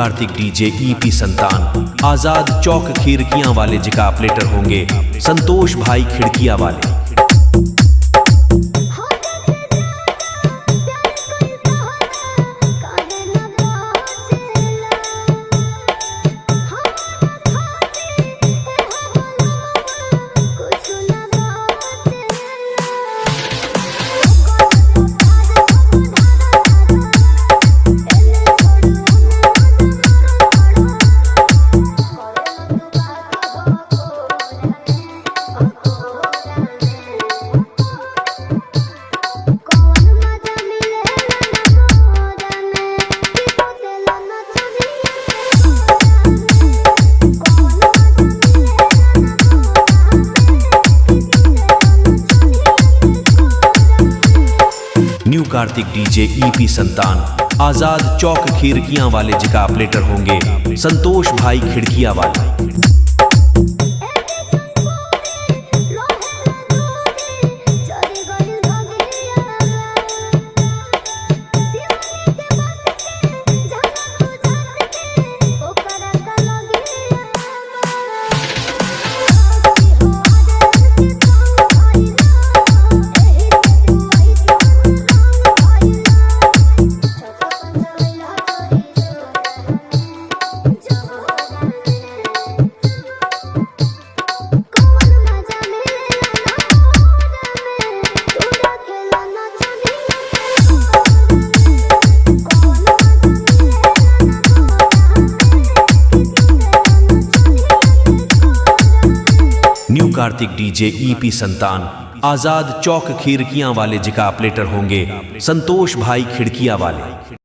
Kartik DJ ईपी संतान, आजाद चौक खिड़कियां वाले जिका प्लेटर होंगे, संतोष भाई खिड़कियां वाले। न्यू कार्तिक डीजे ईपी संतान, आजाद चौक खिड़कियां वाले जिका प्लेटर होंगे, संतोष भाई खिड़कियां वाले। न्यू कार्तिक डीजे ईपी संतान, आजाद चौक खिड़कियां वाले जिका प्लेटर होंगे, संतोष भाई खिड़कियां वाले।